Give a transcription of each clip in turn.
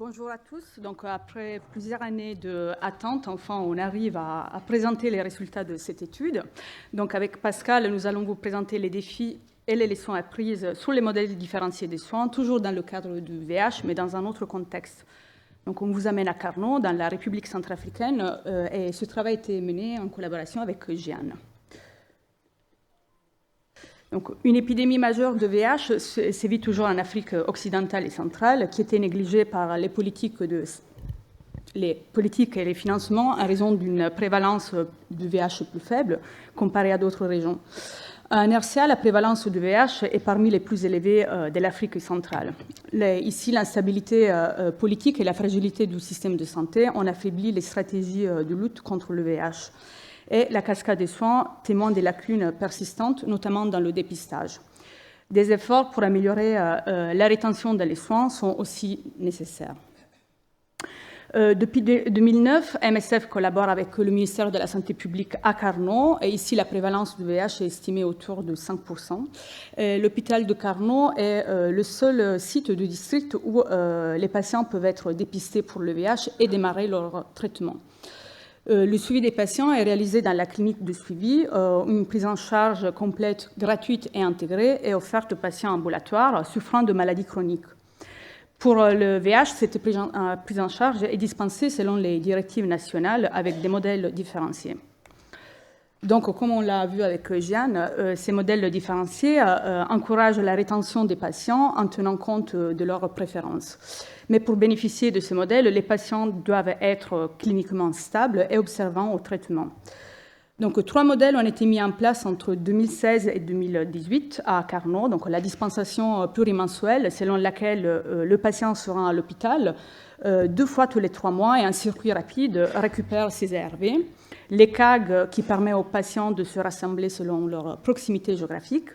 Bonjour à tous. Donc, après plusieurs années d'attente, enfin, on arrive à présenter les résultats de cette étude. Donc, avec Pascal, nous allons vous présenter les défis et les leçons apprises sur les modèles différenciés des soins, toujours dans le cadre du VH, mais dans un autre contexte. Donc, on vous amène à Carnot, dans la République centrafricaine, et ce travail a été mené en collaboration avec Jeanne. Donc, une épidémie majeure de VH sévit toujours en Afrique occidentale et centrale, qui était négligée par les politiques et les financements en raison d'une prévalence du VH plus faible comparée à d'autres régions. En RCA, la prévalence du VH est parmi les plus élevées de l'Afrique centrale. Ici, l'instabilité politique et la fragilité du système de santé ont affaibli les stratégies de lutte contre le VH. Et la cascade des soins témoigne des lacunes persistantes, notamment dans le dépistage. Des efforts pour améliorer la rétention dans les soins sont aussi nécessaires. Depuis 2009, MSF collabore avec le ministère de la Santé publique à Carnot, et ici la prévalence du VIH est estimée autour de 5%. L'hôpital de Carnot est le seul site du district où les patients peuvent être dépistés pour le VIH et démarrer leur traitement. Le suivi des patients est réalisé dans la clinique de suivi. Une prise en charge complète, gratuite et intégrée est offerte aux patients ambulatoires souffrant de maladies chroniques. Pour le VIH, cette prise en charge est dispensée selon les directives nationales avec des modèles différenciés. Donc, comme on l'a vu avec Jeanne, ces modèles différenciés encouragent la rétention des patients en tenant compte de leurs préférences. Mais pour bénéficier de ce modèle, les patients doivent être cliniquement stables et observants au traitement. Donc, 3 modèles ont été mis en place entre 2016 et 2018 à Carnot. Donc, la dispensation plurimensuelle, selon laquelle le patient sera à l'hôpital 2 fois tous les 3 mois et un circuit rapide récupère ses ARV. Les CAG qui permet aux patients de se rassembler selon leur proximité géographique.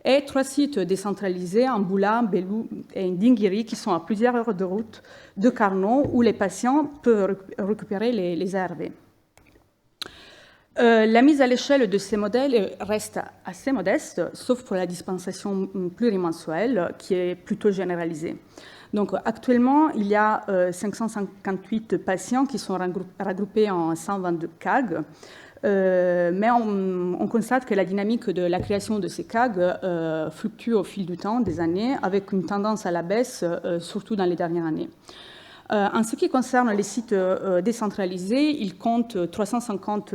Et 3 sites décentralisés, Mbula, Belou et Ndingiri, qui sont à plusieurs heures de route de Carnot, où les patients peuvent récupérer les ARV. La mise à l'échelle de ces modèles reste assez modeste, sauf pour la dispensation plurimensuelle, qui est plutôt généralisée. Donc, actuellement, il y a 558 patients qui sont regroupés en 122 CAG, mais on constate que la dynamique de la création de ces CAG fluctue au fil du temps, des années, avec une tendance à la baisse, surtout dans les dernières années. En ce qui concerne les sites décentralisés, ils comptent 350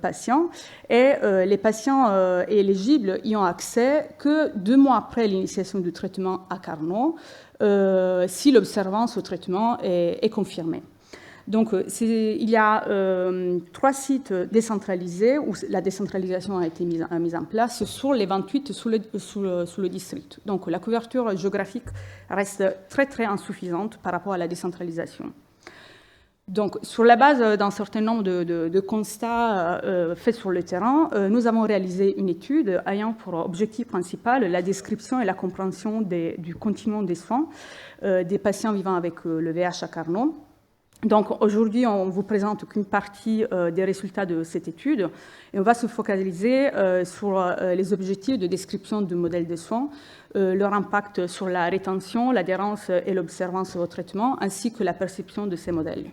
patients et les patients éligibles y ont accès que 2 mois après l'initiation du traitement à Carnot, si l'observance au traitement est confirmée. Donc, il y a 3 sites décentralisés où la décentralisation a été mise en place sur les 28 sous le district. Donc, la couverture géographique reste très, très insuffisante par rapport à la décentralisation. Donc, sur la base d'un certain nombre de constats faits sur le terrain, nous avons réalisé une étude ayant pour objectif principal la description et la compréhension du continuum des soins des patients vivant avec le VIH à Carnot. Donc, aujourd'hui, on ne vous présente qu'une partie des résultats de cette étude et on va se focaliser sur les objectifs de description du modèle de soins, leur impact sur la rétention, l'adhérence et l'observance au traitement, ainsi que la perception de ces modèles.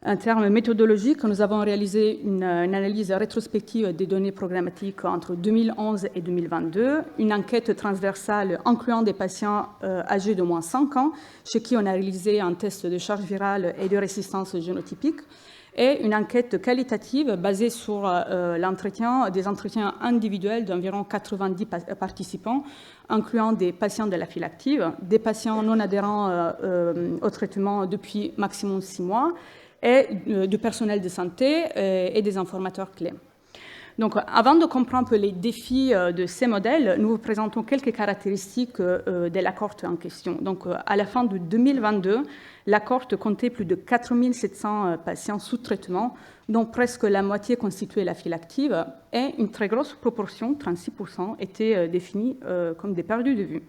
En termes méthodologiques, nous avons réalisé une analyse rétrospective des données programmatiques entre 2011 et 2022, une enquête transversale incluant des patients âgés d'au moins 5 ans, chez qui on a réalisé un test de charge virale et de résistance génotypique, et une enquête qualitative basée sur des entretiens individuels d'environ 90 participants, incluant des patients de la file active, des patients non adhérents au traitement depuis maximum 6 mois, et du personnel de santé et des informateurs clés. Donc, avant de comprendre les défis de ces modèles, nous vous présentons quelques caractéristiques de la cohorte en question. Donc, à la fin de 2022, la cohorte comptait plus de 4700 patients sous traitement, dont presque la moitié constituait la file active, et une très grosse proportion, 36%, était définie comme des perdus de vue.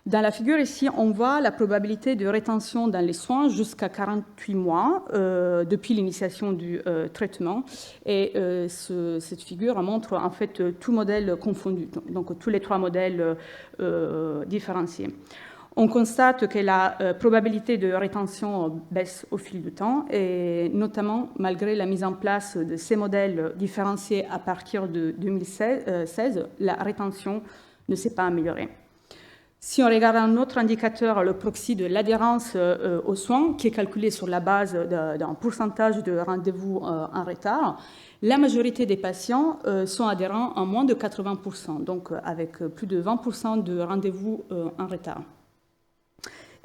Dans la figure ici, on voit la probabilité de rétention dans les soins jusqu'à 48 mois depuis l'initiation du traitement. Et cette figure montre en fait tout modèle confondu, donc tous les 3 modèles différenciés. On constate que la probabilité de rétention baisse au fil du temps, et notamment malgré la mise en place de ces modèles différenciés à partir de 2016, la rétention ne s'est pas améliorée. Si on regarde un autre indicateur, le proxy de l'adhérence aux soins, qui est calculé sur la base d'un pourcentage de rendez-vous en retard, la majorité des patients sont adhérents en moins de 80%, donc avec plus de 20% de rendez-vous en retard.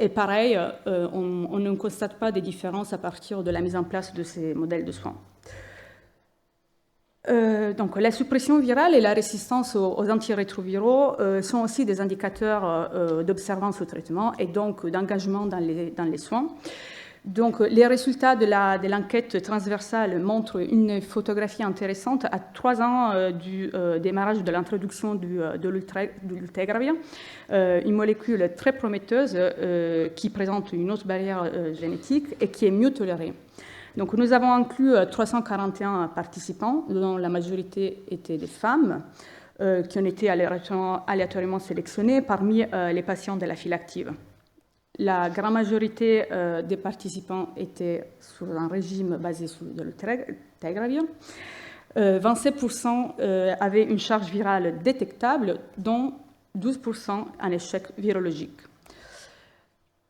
Et pareil, on ne constate pas des différences à partir de la mise en place de ces modèles de soins. Donc, la suppression virale et la résistance aux antirétroviraux sont aussi des indicateurs d'observance au traitement et donc d'engagement dans les soins. Donc, les résultats de l'enquête transversale montrent une photographie intéressante à 3 ans du démarrage de l'introduction de l'Ultegravir, une molécule très prometteuse qui présente une haute barrière génétique et qui est mieux tolérée. Donc, nous avons inclus 341 participants, dont la majorité étaient des femmes, qui ont été aléatoirement sélectionnés parmi les patients de la file active. La grande majorité des participants étaient sur un régime basé sur le Tegravir. 27% avaient une charge virale détectable, dont 12% en échec virologique.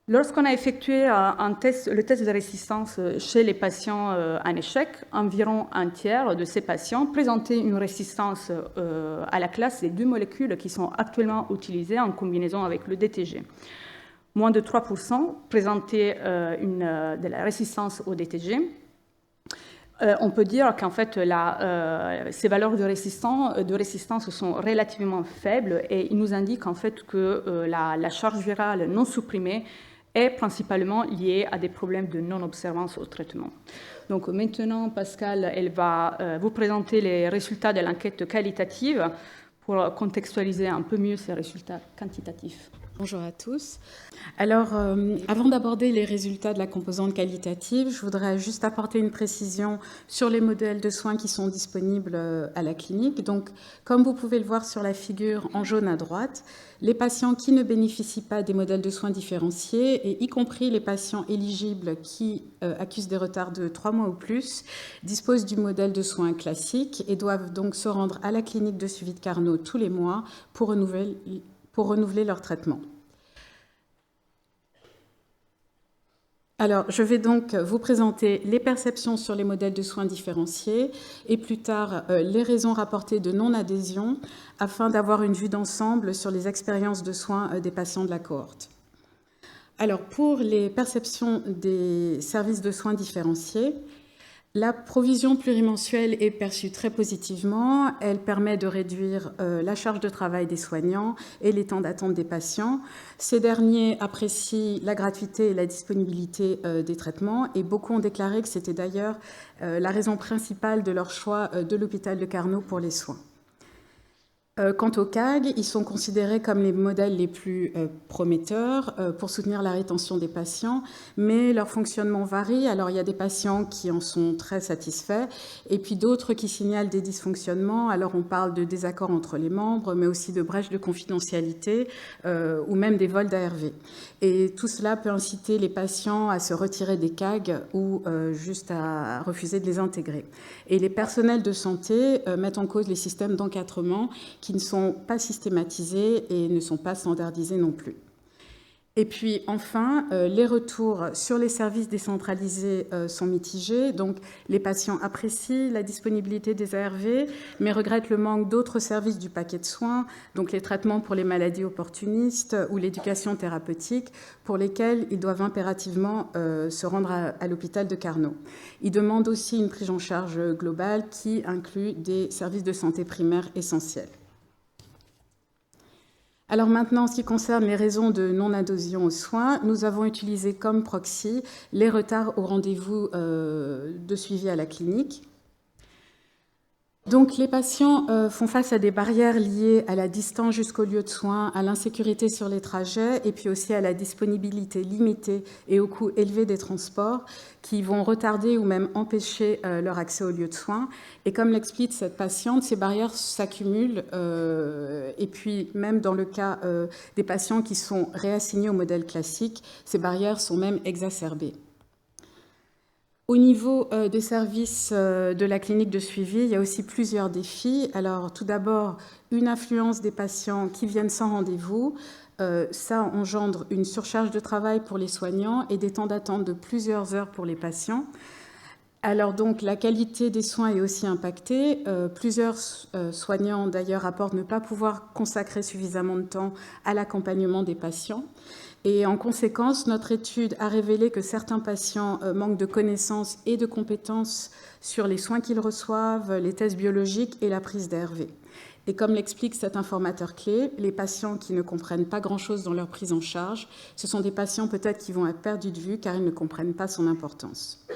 Lorsqu'on a effectué le test de résistance chez les patients en échec, environ un tiers de ces patients présentaient une résistance à la classe des 2 molécules qui sont actuellement utilisées en combinaison avec le DTG. Moins de 3% présentaient de la résistance au DTG. On peut dire qu'en fait, ces valeurs de résistance sont relativement faibles et ils nous indiquent en fait que la charge virale non supprimée est principalement liée à des problèmes de non-observance au traitement. Donc maintenant, Pascal, elle va vous présenter les résultats de l'enquête qualitative pour contextualiser un peu mieux ces résultats quantitatifs. Bonjour à tous. Alors, avant d'aborder les résultats de la composante qualitative, je voudrais juste apporter une précision sur les modèles de soins qui sont disponibles à la clinique. Donc, comme vous pouvez le voir sur la figure en jaune à droite, les patients qui ne bénéficient pas des modèles de soins différenciés, et y compris les patients éligibles qui accusent des retards de 3 mois ou plus, disposent du modèle de soins classique et doivent donc se rendre à la clinique de suivi de Carnot tous les mois pour renouveler leur traitement. Alors, je vais donc vous présenter les perceptions sur les modèles de soins différenciés et plus tard les raisons rapportées de non-adhésion afin d'avoir une vue d'ensemble sur les expériences de soins des patients de la cohorte. Alors, pour les perceptions des services de soins différenciés, la provision plurimensuelle est perçue très positivement. Elle permet de réduire la charge de travail des soignants et les temps d'attente des patients. Ces derniers apprécient la gratuité et la disponibilité des traitements et beaucoup ont déclaré que c'était d'ailleurs la raison principale de leur choix de l'hôpital de Carnot pour les soins. Quant aux CAG, ils sont considérés comme les modèles les plus prometteurs pour soutenir la rétention des patients, mais leur fonctionnement varie. Alors, il y a des patients qui en sont très satisfaits et puis d'autres qui signalent des dysfonctionnements. Alors, on parle de désaccords entre les membres, mais aussi de brèches de confidentialité ou même des vols d'ARV. Et tout cela peut inciter les patients à se retirer des CAG ou juste à refuser de les intégrer. Et les personnels de santé mettent en cause les systèmes d'encadrement qui ne sont pas systématisés et ne sont pas standardisés non plus. Et puis enfin, les retours sur les services décentralisés sont mitigés. Donc les patients apprécient la disponibilité des ARV, mais regrettent le manque d'autres services du paquet de soins, donc les traitements pour les maladies opportunistes ou l'éducation thérapeutique, pour lesquels ils doivent impérativement se rendre à l'hôpital de Carnot. Ils demandent aussi une prise en charge globale qui inclut des services de santé primaires essentiels. Alors maintenant, en ce qui concerne les raisons de non-adhésion aux soins, nous avons utilisé comme proxy les retards au rendez-vous de suivi à la clinique. Donc, les patients font face à des barrières liées à la distance jusqu'au lieu de soins, à l'insécurité sur les trajets et puis aussi à la disponibilité limitée et au coût élevé des transports qui vont retarder ou même empêcher leur accès au lieu de soins. Et comme l'explique cette patiente, ces barrières s'accumulent et puis même dans le cas des patients qui sont réassignés au modèle classique, ces barrières sont même exacerbées. Au niveau des services de la clinique de suivi, il y a aussi plusieurs défis. Alors, tout d'abord, une affluence des patients qui viennent sans rendez-vous. Ça engendre une surcharge de travail pour les soignants et des temps d'attente de plusieurs heures pour les patients. Alors, donc, la qualité des soins est aussi impactée. Plusieurs soignants, d'ailleurs, rapportent ne pas pouvoir consacrer suffisamment de temps à l'accompagnement des patients. Et en conséquence, notre étude a révélé que certains patients manquent de connaissances et de compétences sur les soins qu'ils reçoivent, les tests biologiques et la prise d'ARV. Et comme l'explique cet informateur clé, les patients qui ne comprennent pas grand-chose dans leur prise en charge, ce sont des patients peut-être qui vont être perdus de vue car ils ne comprennent pas son importance.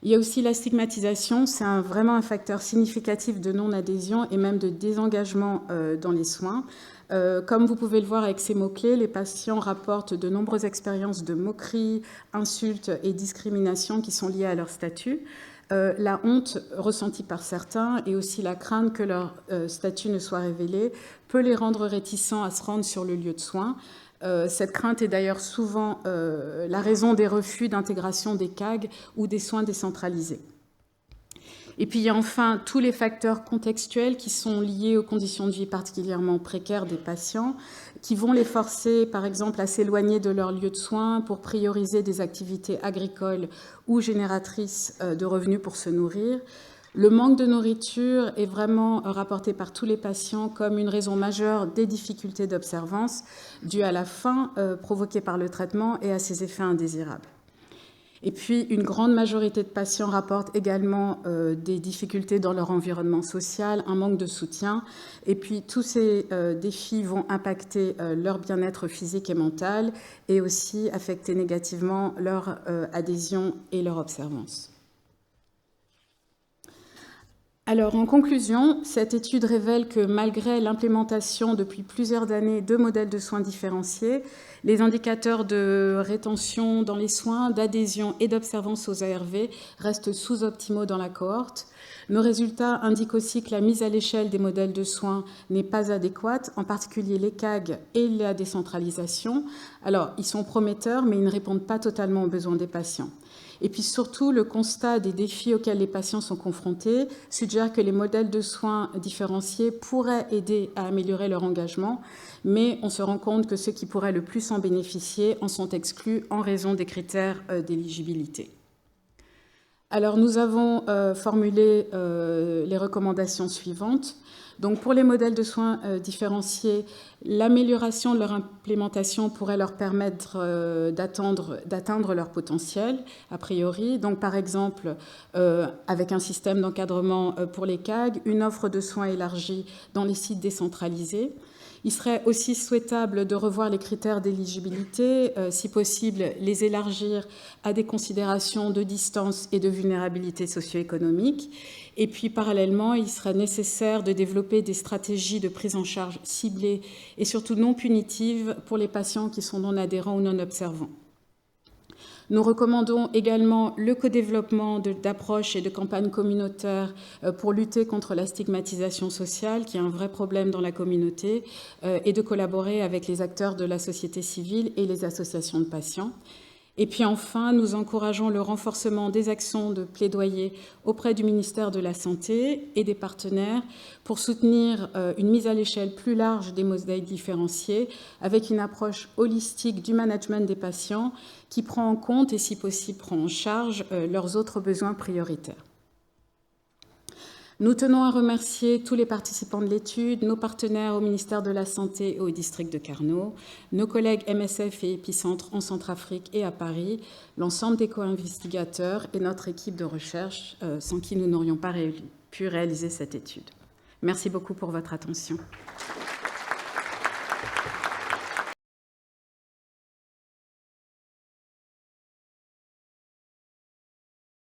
Il y a aussi la stigmatisation, c'est vraiment un facteur significatif de non-adhésion et même de désengagement dans les soins. Comme vous pouvez le voir avec ces mots-clés, les patients rapportent de nombreuses expériences de moqueries, insultes et discriminations qui sont liées à leur statut. La honte ressentie par certains et aussi la crainte que leur statut ne soit révélé peut les rendre réticents à se rendre sur le lieu de soins. Cette crainte est d'ailleurs souvent la raison des refus d'intégration des CAG ou des soins décentralisés. Et puis il y a enfin tous les facteurs contextuels qui sont liés aux conditions de vie particulièrement précaires des patients, qui vont les forcer, par exemple, à s'éloigner de leur lieu de soins pour prioriser des activités agricoles ou génératrices de revenus pour se nourrir. Le manque de nourriture est vraiment rapporté par tous les patients comme une raison majeure des difficultés d'observance dues à la faim provoquée par le traitement et à ses effets indésirables. Et puis, une grande majorité de patients rapportent également des difficultés dans leur environnement social, un manque de soutien. Et puis, tous ces défis vont impacter leur bien-être physique et mental et aussi affecter négativement leur adhésion et leur observance. Alors, en conclusion, cette étude révèle que malgré l'implémentation depuis plusieurs années de modèles de soins différenciés, les indicateurs de rétention dans les soins, d'adhésion et d'observance aux ARV restent sous-optimaux dans la cohorte. Nos résultats indiquent aussi que la mise à l'échelle des modèles de soins n'est pas adéquate, en particulier les CAG et la décentralisation. Alors, ils sont prometteurs, mais ils ne répondent pas totalement aux besoins des patients. Et puis surtout, le constat des défis auxquels les patients sont confrontés suggère que les modèles de soins différenciés pourraient aider à améliorer leur engagement, mais on se rend compte que ceux qui pourraient le plus en bénéficier en sont exclus en raison des critères d'éligibilité. Alors, nous avons formulé les recommandations suivantes. Donc, pour les modèles de soins différenciés, l'amélioration de leur implémentation pourrait leur permettre d'atteindre leur potentiel, a priori. Donc, par exemple, avec un système d'encadrement pour les CAG, une offre de soins élargie dans les sites décentralisés. Il serait aussi souhaitable de revoir les critères d'éligibilité, si possible les élargir à des considérations de distance et de vulnérabilité socio-économique. Et puis, parallèlement, il serait nécessaire de développer des stratégies de prise en charge ciblées et surtout non punitives pour les patients qui sont non adhérents ou non observants. Nous recommandons également le co-développement d'approches et de campagnes communautaires pour lutter contre la stigmatisation sociale, qui est un vrai problème dans la communauté, et de collaborer avec les acteurs de la société civile et les associations de patients. Et puis enfin, nous encourageons le renforcement des actions de plaidoyer auprès du ministère de la Santé et des partenaires pour soutenir une mise à l'échelle plus large des modèles différenciés avec une approche holistique du management des patients qui prend en compte et si possible prend en charge leurs autres besoins prioritaires. Nous tenons à remercier tous les participants de l'étude, nos partenaires au ministère de la Santé et au district de Carnot, nos collègues MSF et Épicentre en Centrafrique et à Paris, l'ensemble des co-investigateurs et notre équipe de recherche, sans qui nous n'aurions pas pu réaliser cette étude. Merci beaucoup pour votre attention.